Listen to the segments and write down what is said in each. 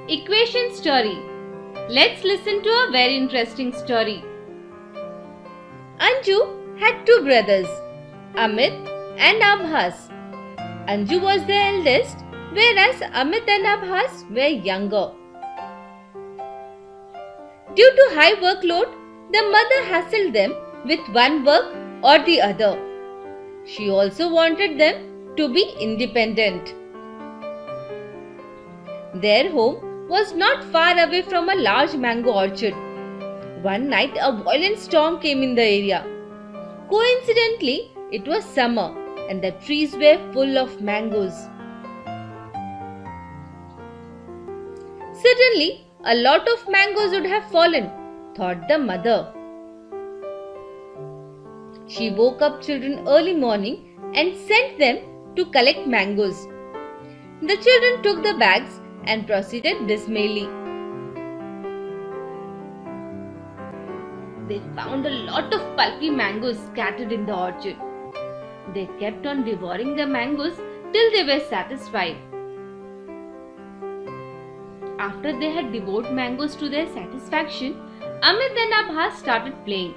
Equation story. Let's listen to a very interesting story. Anju had two brothers, Amit and Abhas. Anju was the eldest, whereas Amit and Abhas were younger. Due to high workload, the mother hassled them with one work or the other. She also wanted them to be independent. Their home was not far away from a large mango orchard. One night, a violent storm came in the area. Coincidentally, it was summer and the trees were full of mangoes. Suddenly, a lot of mangoes would have fallen, thought the mother. She woke up children early morning and sent them to collect mangoes. The children took the bags and proceeded dismally. They found a lot of pulpy mangoes scattered in the orchard. They kept on devouring the mangoes till they were satisfied. After they had devoured mangoes to their satisfaction, Amit and Abhas started playing.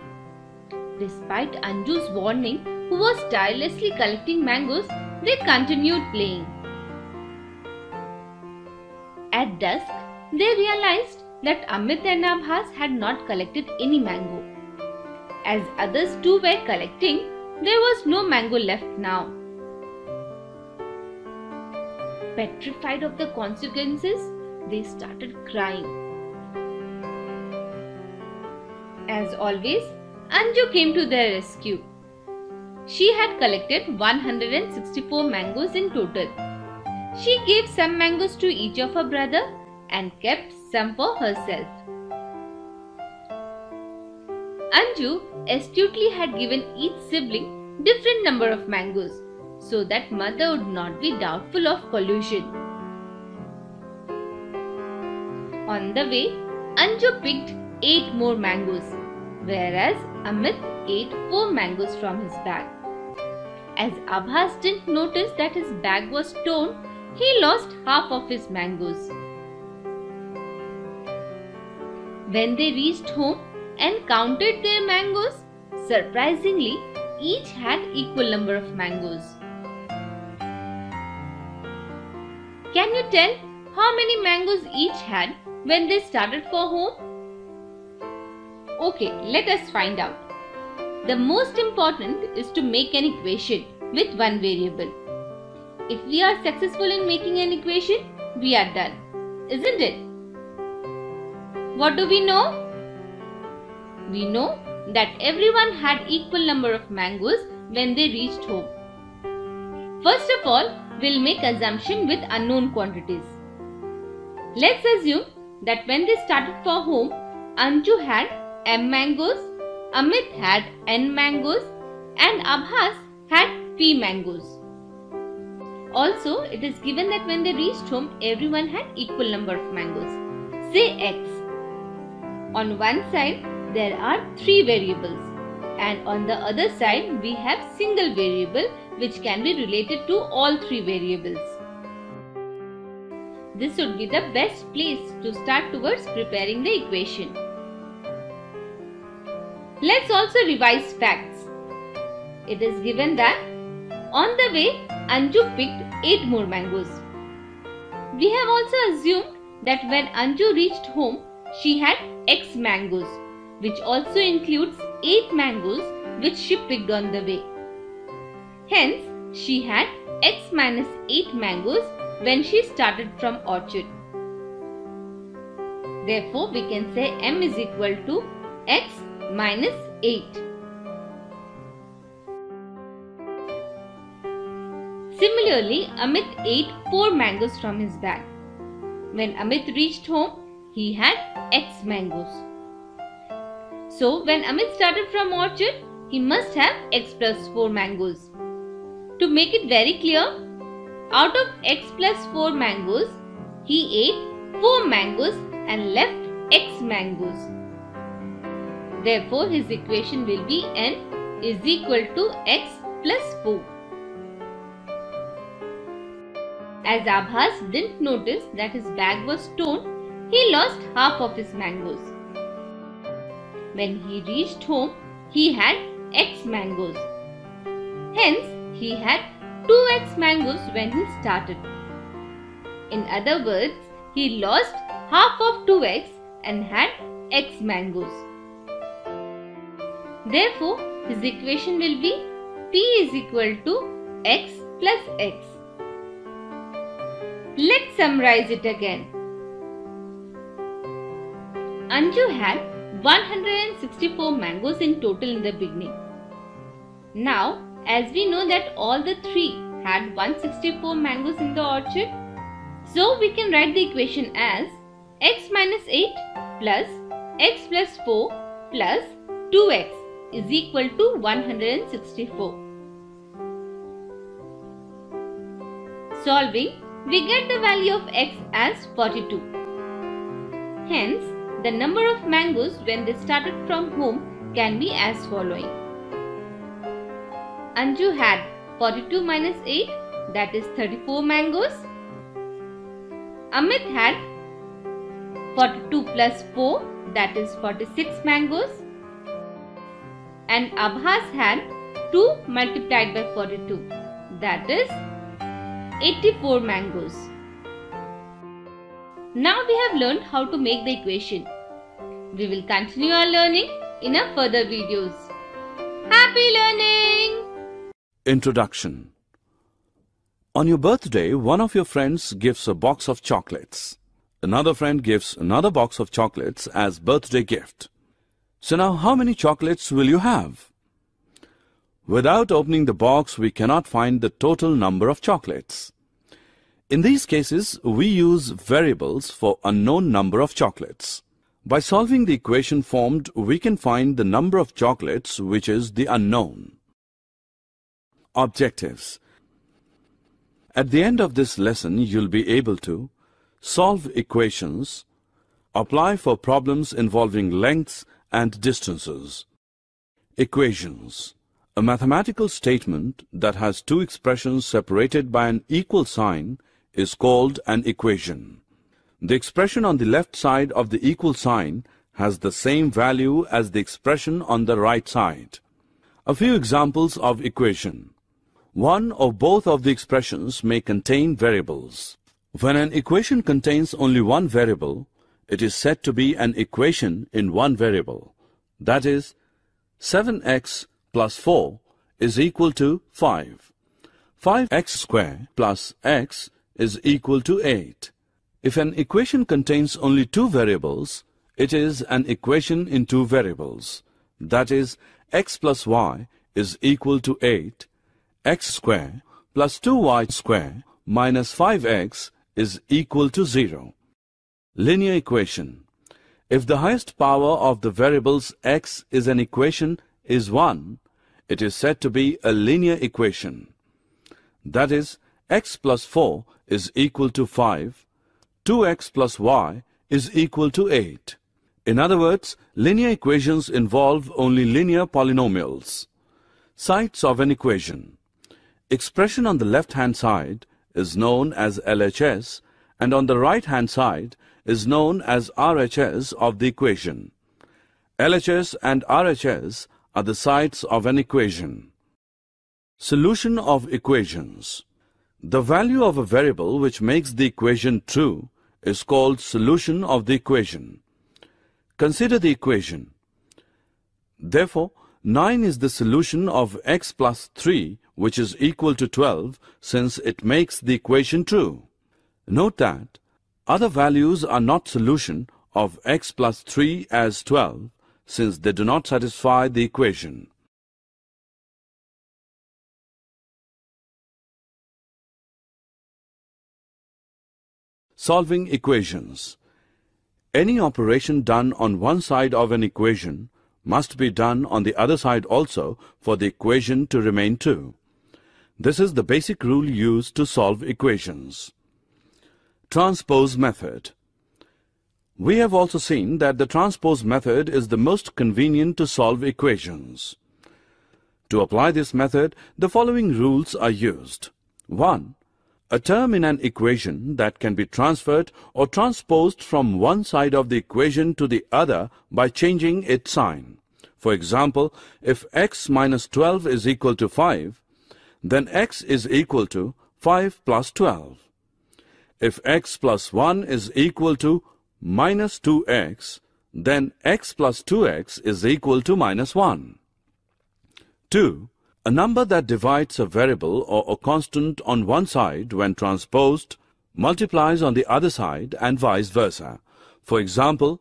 Despite Anju's warning, who was tirelessly collecting mangoes, they continued playing. At dusk, they realized that Amit and Abhas had not collected any mango. As others too were collecting, there was no mango left now. Petrified of the consequences, they started crying. As always, Anju came to their rescue. She had collected 164 mangoes in total. She gave some mangoes to each of her brother and kept some for herself. Anju astutely had given each sibling different number of mangoes so that mother would not be doubtful of collusion. On the way, Anju picked 8 more mangoes, whereas Amit ate 4 mangoes from his bag. As Abhas didn't notice that his bag was torn, he lost half of his mangoes. When they reached home and counted their mangoes, surprisingly, each had equal number of mangoes. Can you tell how many mangoes each had when they started for home? Okay, let us find out. The most important is to make an equation with one variable. If we are successful in making an equation, we are done, isn't it? What do we know? We know that everyone had equal number of mangoes when they reached home. First of all, we'll make assumption with unknown quantities. Let's assume that when they started for home, Anju had M mangoes, Amit had N mangoes and Abhas had P mangoes. Also, it is given that when they reached home, everyone had equal number of mangoes. Say X. On one side, there are 3 variables and on the other side, we have single variable which can be related to all 3 variables. This would be the best place to start towards preparing the equation. Let's also revise facts. It is given that on the way, Anju picked 8 more mangoes. We have also assumed that when Anju reached home, she had X mangoes, which also includes 8 mangoes which she picked on the way. Hence, she had X minus 8 mangoes when she started from orchard. Therefore, we can say M is equal to X minus 8. Similarly, Amit ate 4 mangoes from his bag. When Amit reached home, he had X mangoes. So, when Amit started from orchard, he must have X plus 4 mangoes. To make it very clear, out of X plus 4 mangoes, he ate 4 mangoes and left X mangoes. Therefore, his equation will be N is equal to X plus 4. As Abhas didn't notice that his bag was torn, he lost half of his mangoes. When he reached home, he had X mangoes. Hence, he had 2x mangoes when he started. In other words, he lost half of 2x and had x mangoes. Therefore, his equation will be P is equal to x plus x. Let's summarize it again. Anju had 164 mangoes in total in the beginning. Now, as we know that all the three had 164 mangoes in the orchard, so we can write the equation as x minus 8 plus x plus 4 plus 2x is equal to 164. Solving, we get the value of x as 42. Hence, the number of mangoes when they started from home can be as following. Anju had 42 minus 8, that is 34 mangoes. Amit had 42 plus 4, that is 46 mangoes. And Abhas had 2 multiplied by 42, that is 84 mangoes. Now we have learned how to make the equation. We will continue our learning in our further videos. Happy learning! Introduction. On your birthday, one of your friends gives a box of chocolates. Another friend gives another box of chocolates as birthday gift. So now how many chocolates will you have? Without opening the box, we cannot find the total number of chocolates. In these cases, we use variables for unknown number of chocolates. By solving the equation formed, we can find the number of chocolates, which is the unknown. Objectives. At the end of this lesson, you'll be able to solve equations, apply for problems involving lengths and distances. Equations. A mathematical statement that has two expressions separated by an equal sign is called an equation. The expression on the left side of the equal sign has the same value as the expression on the right side. A few examples of equation. One or both of the expressions may contain variables. When an equation contains only one variable, it is said to be an equation in one variable. That is, 7x plus 4 is equal to 5. 5x squared plus x is equal to 8. If an equation contains only two variables, it is an equation in two variables. That is, x plus y is equal to 8. X squared plus 2y squared minus 5x is equal to 0. Linear equation. If the highest power of the variables x is an equation is 1, it is said to be a linear equation. That is, x plus 4 is equal to 5, 2x plus y is equal to 8. In other words, linear equations involve only linear polynomials. Sides of an equation. Expression on the left-hand side is known as LHS and on the right-hand side is known as RHS of the equation. LHS and RHS are the sides of an equation. Solution of equations. The value of a variable which makes the equation true is called solution of the equation. Consider the equation. Therefore, 9 is the solution of x plus 3, which is equal to 12, since it makes the equation true. Note that other values are not solution of x plus 3 as 12, since they do not satisfy the equation. Solving equations. Any operation done on one side of an equation must be done on the other side also for the equation to remain true. This is the basic rule used to solve equations. Transpose method. We have also seen that the transpose method is the most convenient to solve equations. To apply this method, the following rules are used. 1. A term in an equation that can be transferred or transposed from one side of the equation to the other by changing its sign. For example, if x minus 12 is equal to 5, then x is equal to 5 plus 12. If x plus 1 is equal to minus 2x, then x plus 2x is equal to minus 1. 2. A number that divides a variable or a constant on one side when transposed multiplies on the other side and vice versa. For example,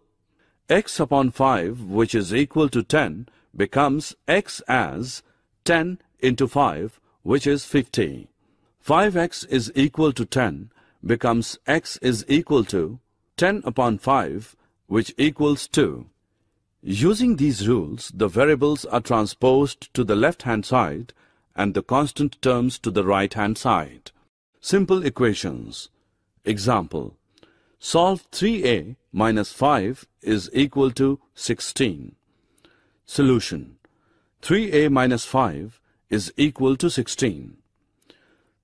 x upon 5, which is equal to 10, becomes x as 10 into 5, which is 50. 5x is equal to 10 becomes x is equal to 10 upon 5, which equals 2. Using these rules, the variables are transposed to the left-hand side and the constant terms to the right-hand side. Simple equations. Example. Solve 3a minus 5 is equal to 16. Solution. 3a minus 5 is equal to 16.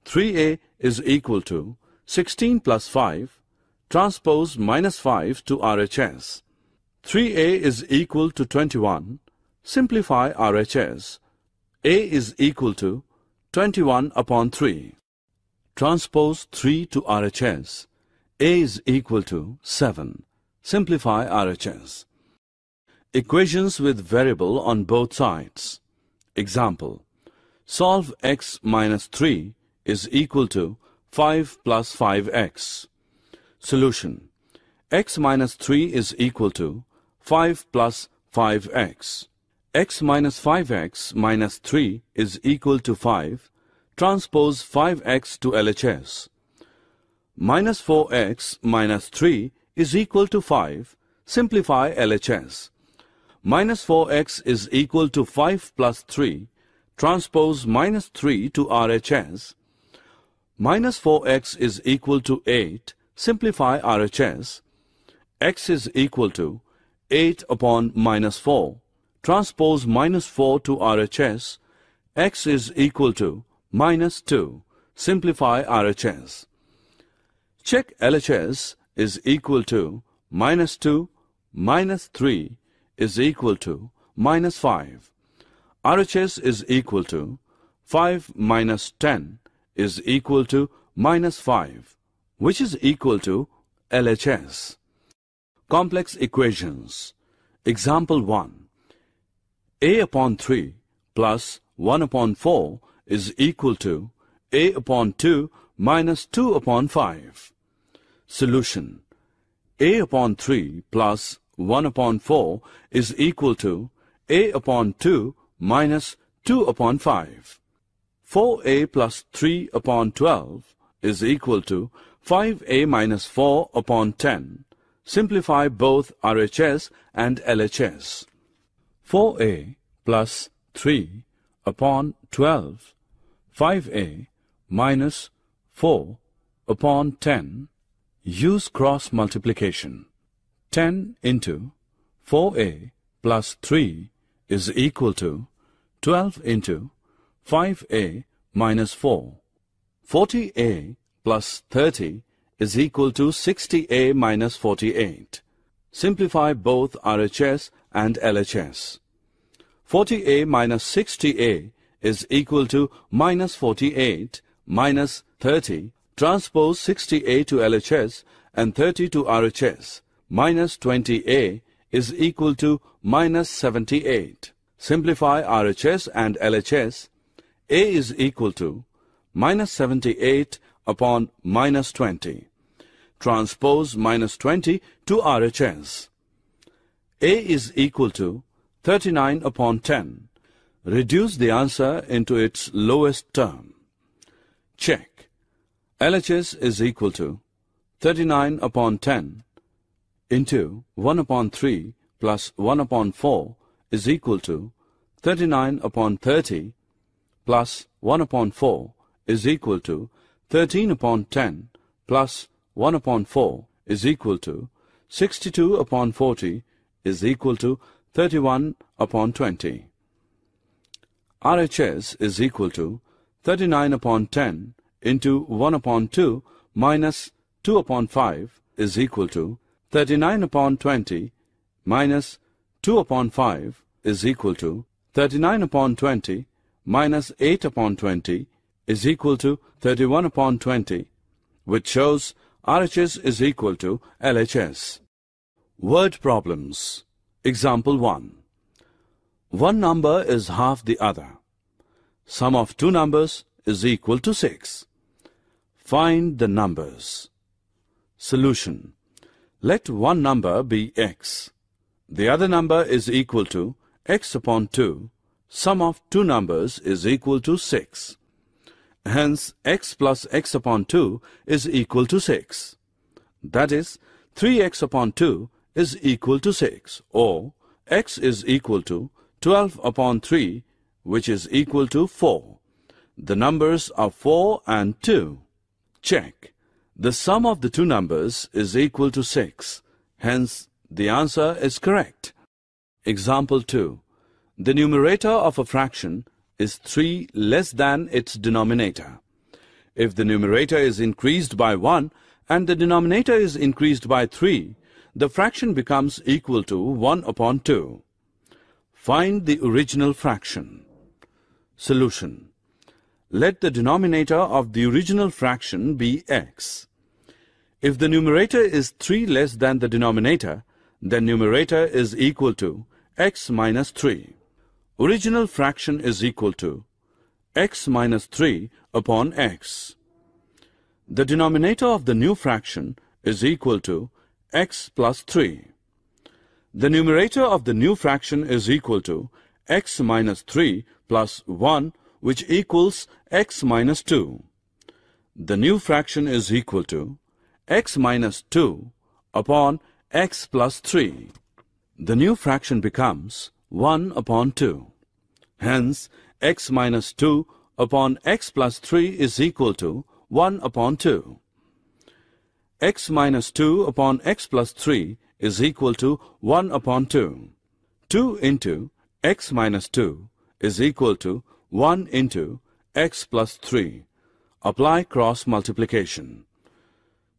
3a is equal to 16 plus 5. Transpose minus 5 to RHS. 3a is equal to 21. Simplify RHS. a is equal to 21 upon 3. Transpose 3 to RHS. a is equal to 7. Simplify RHS. Equations with variable on both sides. Example. Solve x minus 3 is equal to 5 plus 5x. Solution. X minus 3 is equal to 5 plus 5x. X minus 5x minus 3 is equal to 5. Transpose 5x to LHS. Minus 4x minus 3 is equal to 5. Simplify LHS. Minus 4x is equal to 5 plus 3. Transpose minus 3 to RHS. Minus 4x is equal to 8. Simplify RHS. X is equal to 8 upon minus 4. Transpose minus 4 to RHS. X is equal to minus 2. Simplify RHS. Check LHS is equal to minus 2 minus 3 is equal to minus 5. RHS is equal to 5 minus 10 is equal to minus 5, which is equal to LHS. Complex equations. Example 1. a upon 3 plus 1 upon 4 is equal to a upon 2 minus 2 upon 5. Solution. a upon 3 plus 1 upon 4 is equal to a upon 2 minus 2 upon 5. 4a plus 3 upon 12 is equal to 5a minus 4 upon 10. Simplify both RHS and LHS. 4a plus 3 upon 12, 5a minus 4 upon 10. Use cross multiplication. 10 into 4a plus 3 is equal to 12 into 5a minus 4. 40a plus 30 is equal to 60a minus 48. Simplify both RHS and LHS. 40a minus 60a is equal to minus 48 minus 30. Transpose 60a to LHS and 30 to RHS. Minus 20a is equal to minus 78. Simplify RHS and LHS. a is equal to minus 78 upon minus 20. Transpose minus 20 to RHS. a is equal to 39 upon 10. Reduce the answer into its lowest term. Check. LHS is equal to 39 upon 10 into 1 upon 3 plus 1 upon 4 is equal to 39 upon 30 plus 1 upon 4 is equal to 13 upon 10 plus 1 upon 4 is equal to 62 upon 40 is equal to 31 upon 20. RHS is equal to 39 upon 10 into 1 upon 2 minus 2 upon 5 is equal to 39 upon 20 minus 2 upon 5 is equal to 39 upon 20 minus 8 upon 20 is equal to 31 upon 20, which shows RHS is equal to LHS. Word problems. Example 1. One number is half the other. Sum of two numbers is equal to 6. Find the numbers. Solution. Let one number be x. The other number is equal to x upon 2. Sum of two numbers is equal to 6. Hence, x plus x upon 2 is equal to 6. That is, 3x upon 2 is equal to 6, or x is equal to 12 upon 3, which is equal to 4. The numbers are 4 and 2. Check. The sum of the two numbers is equal to 6. Hence, the answer is correct. Example 2. The numerator of a fraction is 3 less than its denominator. If the numerator is increased by 1 and the denominator is increased by 3, the fraction becomes equal to 1 upon 2. Find the original fraction. Solution. Let the denominator of the original fraction be x. If the numerator is 3 less than the denominator, then numerator is equal to x minus 3. Original fraction is equal to x minus 3 upon x. The denominator of the new fraction is equal to x plus 3. The numerator of the new fraction is equal to x minus 3 plus 1, which equals x minus 2. The new fraction is equal to x minus 2 upon x plus 3. The new fraction becomes 1 upon 2. Hence, x minus 2 upon x plus 3 is equal to 1 upon 2. X minus 2 upon x plus 3 is equal to 1 upon 2. 2 into x minus 2 is equal to 1 into x plus 3. Apply cross multiplication.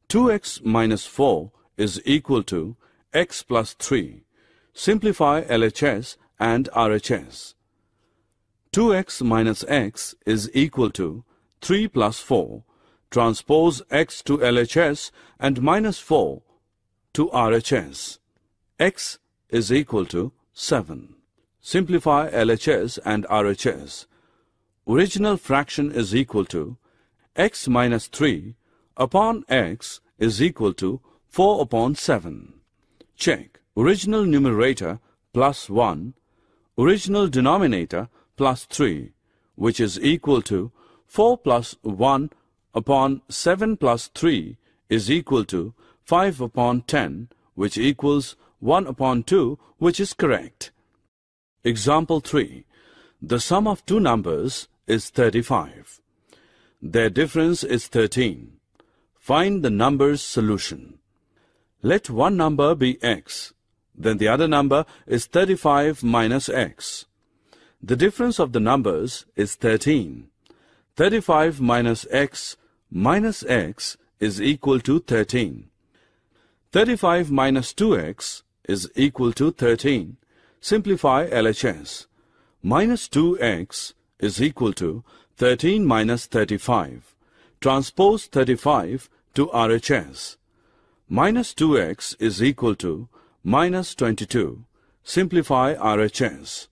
2x minus 4 is equal to x plus 3. Simplify LHS and RHS. 2x minus x is equal to 3 plus 4. Transpose x to LHS and minus 4 to RHS. X is equal to 7. Simplify LHS and RHS. Original fraction is equal to x minus 3 upon x is equal to 4 upon 7. Check. Original numerator plus 1, original denominator plus 3, which is equal to 4 plus 1 upon 7 plus 3 is equal to 5 upon 10, which equals 1 upon 2, which is correct. Example 3. The sum of two numbers is 35. Their difference is 13. Find the number's solution. Let one number be x, then the other number is 35 minus x. The difference of the numbers is 13. 35 minus x is equal to 13. 35 minus 2x is equal to 13. Simplify LHS. Minus 2x is equal to 13 minus 35. Transpose 35 to RHS. Minus 2x is equal to minus 22. Simplify RHS.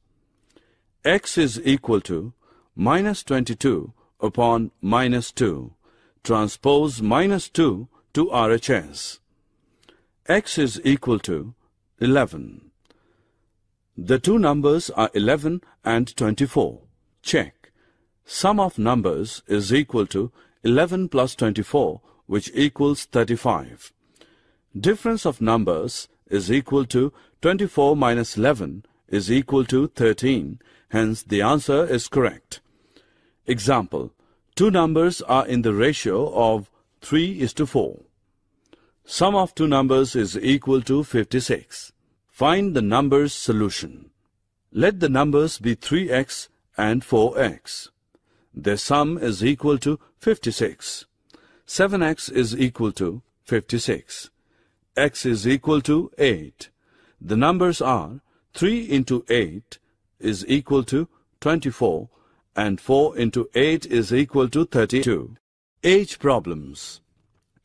X is equal to minus 22 upon minus 2. Transpose minus 2 to RHS. X is equal to 11. The two numbers are 11 and 24. Check. Sum of numbers is equal to 11 plus 24, which equals 35. Difference of numbers is equal to 24 minus 11 is equal to 13. Hence, the answer is correct. Example. Two numbers are in the ratio of 3:4. Sum of two numbers is equal to 56. Find the number's solution. Let the numbers be 3x and 4x. Their sum is equal to 56. 7x is equal to 56. X is equal to 8. The numbers are 3 into 8 is equal to 24 and 4 into 8 is equal to 32. Age problems.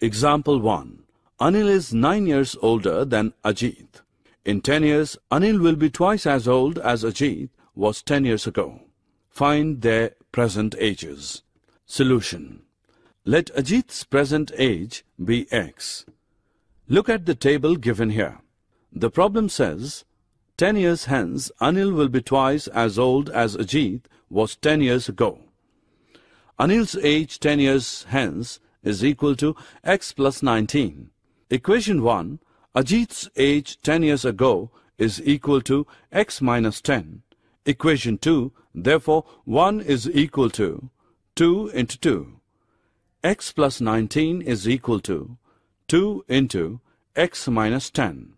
Example 1. Anil is 9 years older than Ajit. In 10 years, Anil will be twice as old as Ajit was 10 years ago. Find their present ages. Solution. Let Ajit's present age be x. Look at the table given here. The problem says, 10 years hence, Anil will be twice as old as Ajit was 10 years ago. Anil's age 10 years hence is equal to x plus 19. Equation 1, Ajit's age 10 years ago is equal to x minus 10. Equation 2, therefore 1 is equal to 2 into 2. X plus 19 is equal to 2 into x minus 10.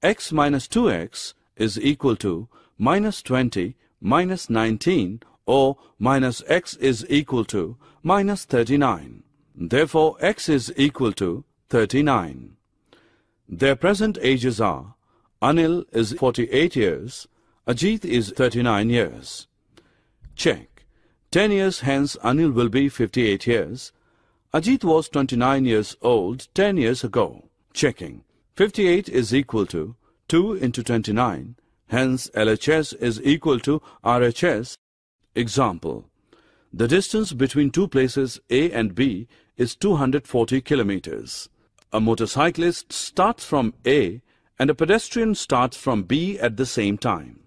X minus 2x is equal to minus 20 minus 19, or minus x is equal to minus 39. Therefore, x is equal to 39. Their present ages are, Anil is 48 years, Ajit is 39 years. Check. 10 years hence Anil will be 58 years. Ajit was 29 years old 10 years ago. Checking. 58 is equal to 2 into 29. Hence LHS is equal to RHS. Example. The distance between two places A and B is 240 kilometers. A motorcyclist starts from A and a pedestrian starts from B at the same time.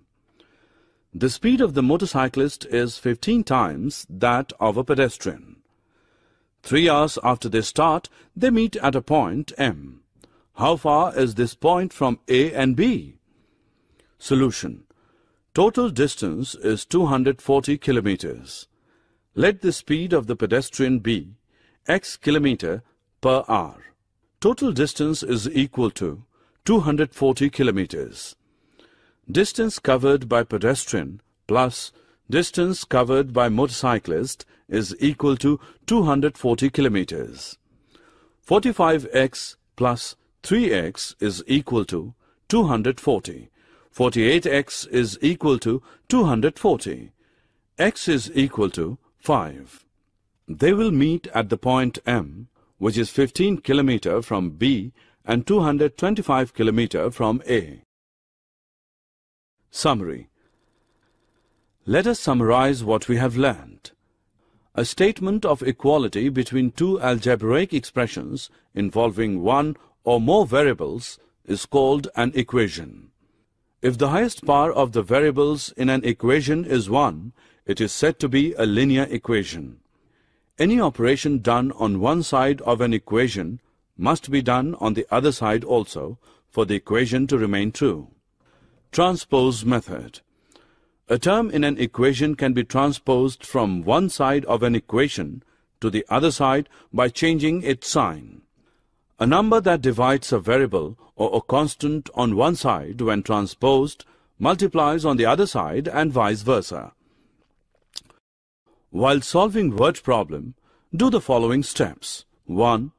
The speed of the motorcyclist is 15 times that of a pedestrian. 3 hours after they start, they meet at a point M. How far is this point from A and B? Solution. Total distance is 240 kilometers. Let the speed of the pedestrian be x kilometer per hour. Total distance is equal to 240 kilometers. Distance covered by pedestrian plus distance covered by motorcyclist is equal to 240 kilometers. 45x plus 3x is equal to 240. 48x is equal to 240. X is equal to 5. They will meet at the point M, which is 15 km from B and 225 km from A. Summary. Let us summarize what we have learned. A statement of equality between two algebraic expressions involving one or more variables is called an equation. If the highest power of the variables in an equation is 1, it is said to be a linear equation. Any operation done on one side of an equation must be done on the other side also for the equation to remain true. Transpose method. A term in an equation can be transposed from one side of an equation to the other side by changing its sign. A number that divides a variable or a constant on one side when transposed multiplies on the other side and vice versa. While solving word problem, do the following steps. 1.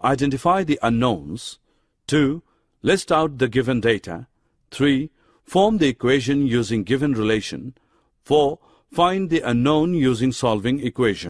Identify the unknowns. 2. List out the given data. 3. Form the equation using given relation. 4. Find the unknown using solving equation.